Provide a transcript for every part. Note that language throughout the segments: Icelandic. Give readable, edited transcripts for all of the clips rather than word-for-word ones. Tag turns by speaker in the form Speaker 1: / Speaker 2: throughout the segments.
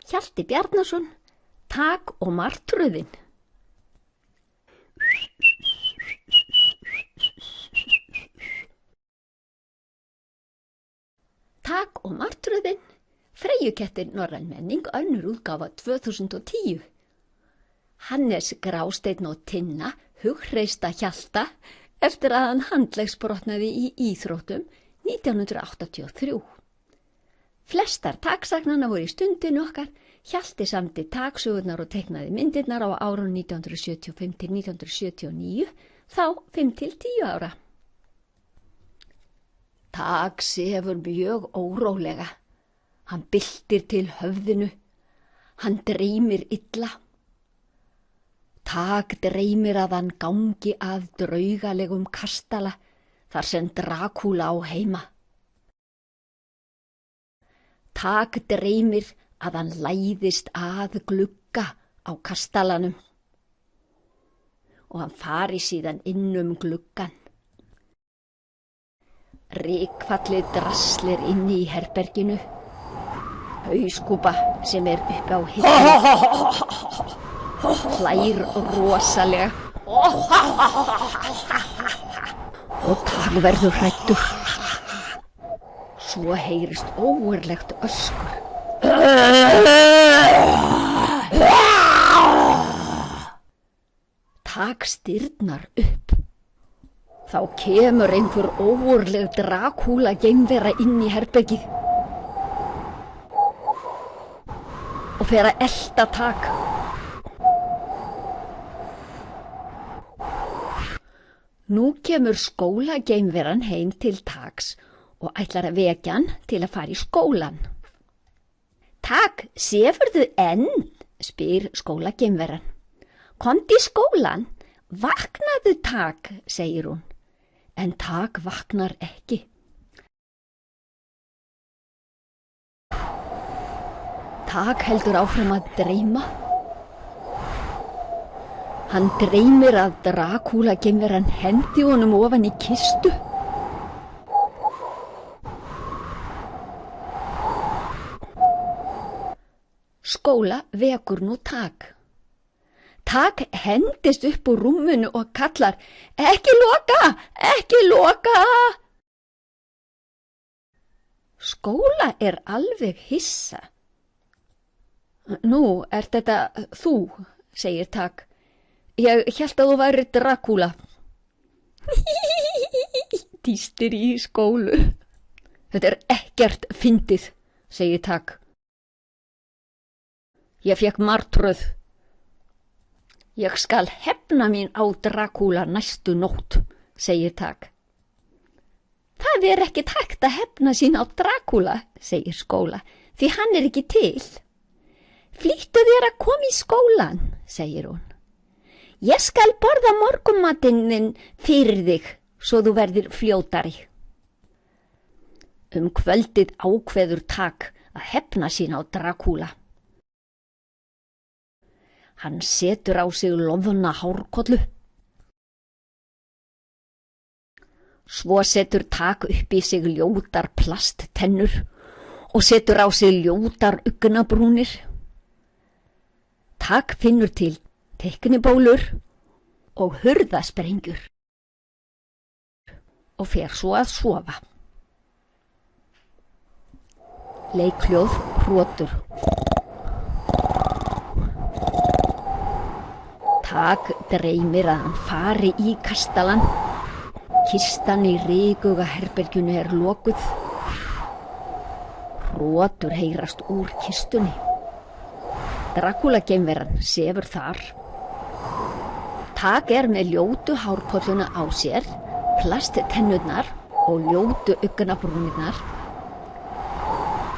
Speaker 1: Hjalti Bjarnason, Tak og martröðin. Tak og martröðin, Freyjukettir norræn menning, önnur útgáfa 2010. Hannes Grásteinn og Tinna hugreista Hjalta eftir að hann handleggsbrotnaði í íþróttum 1983. Flestar taksagnanna voru í stundinu okkar. Hjalti samdi taksögurnar og teiknaði myndirnar á árun 1975 til 1979, þá 5 til 10 ára. Tak sefur mjög órólega. Hann byltir til höfðinu. Hann dreymir illa. Tak dreymir að hann gangi að draugalegum kastala þar sem Drakúla á heima. Tak dreymir að hann læðist að glugga á kastalanum og hann fari síðan inn gluggan. Rykfallið draslir inni í herberginu. Hauskúpa sem uppi á hillunni hlær rosalega og Tak verður hræddur. Svo heyrist ógurlegt öskur. Tak stirðnar upp. Þá kemur einhver ógurleg Drakúla geimvera inn í herbergið og fer að elta Tak. Nú kemur skólageimveran heim til Taks og ætlar að vekja hann til að fara í skólan. Tak, sefurðu enn? Spyr skólageimveran. Komdu í skólan, vaknaðu Tak, segir hún. En Tak vaknar ekki. Tak heldur áfram að dreyma. Hann dreymir að Drakúla geimveran hendi honum ofan í kistu. Skóla vekur nú Tak. Tak hendist upp úr rúminu og kallar: Ekki loka, ekki loka! Skóla alveg hissa. Nú, þetta þú, segir Tak. Ég hélt að þú væri Drakúla. Tístir í skólu. Þetta ekkert fyndið, segir Tak. Ég fékk martröð. Ég skal hefna mín á Drakúla næstu nótt, segir Tak. Það ekkert hægt að hefna sín á Drakúla, segir Skóla, því hann ekki til. Flýttu þér að koma í skólan, segir hún. Ég skal borða morgunmatinn þinn fyrir þig, svo þú verðir fljótari. Kvöldið ákveður Tak að hefna sín á Drakúla. Hann setur á sig loðna hárkollu. Svo setur Tak upp í sig ljótar plasttennur og setur á sig ljótar augnabrúnir. Tak finnur til teiknibólur og hurðasprengjur og fer svo að sofa. Leikhljóð hrotur. Tak dreymir að hann fari í kastalann. Kistan í rykuga herberginu lokuð. Hrotur heyrast úr kistunni. Drakúla geimveran sefur þar. Tak með ljótu hárkolluna á sér, plasttennurnar og ljótu augnabrúnirnar.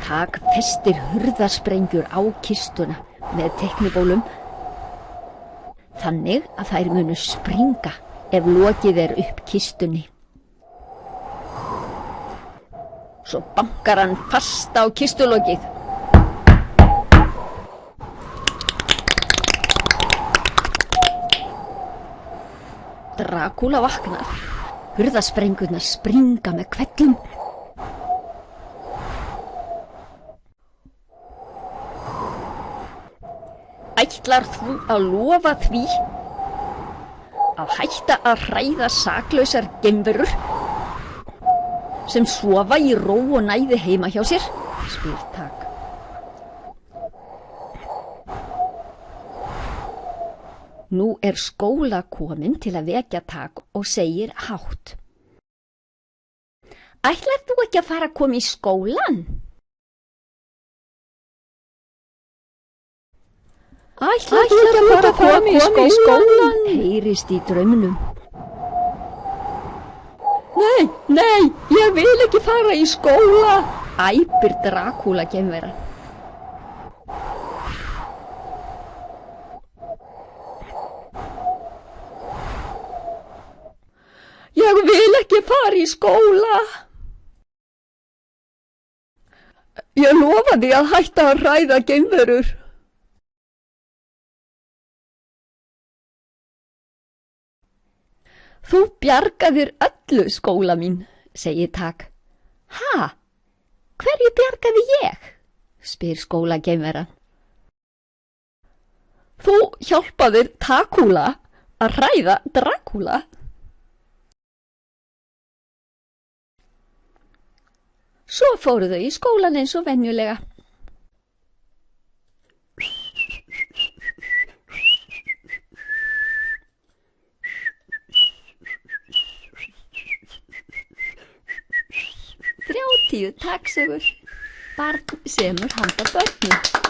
Speaker 1: Tak festir hurðarsprengjur á kistuna með teiknibólum þannig að þær munu springa ef lokið upp kistunni. Svo bankar hann fast á kistulokið. Drakúla vaknar. Hurðarsprengurnar springa með hvellum. Ætlar þú að lofa því að hætta að hræða saklausar geimverur sem sofa í ró og næði heima hjá sér? Spyr Tak. Nú skóla komin til að vekja Tak og segir hátt: Ætlar þú ekki að fara að koma í skólan? Ætlar þú ekki að fara að koma í skólan? Heyrist í draumnum. Nei, ég vil ekki fara í skóla, æpir Drakúla geimveran. Ég vil ekki fara í skóla. Ég lofa því að hætta að hræða geimverur. Þú bjargaðir öllu, skóla mín, segir Tak. Ha? Hverju bjargaði ég? Spyr skóla geimveran. Þú hjálpaðir Takúla að hræða Drakúla. Svo fóru þau í skólan eins og venjulega. Taksögur, barn semur handa börnum.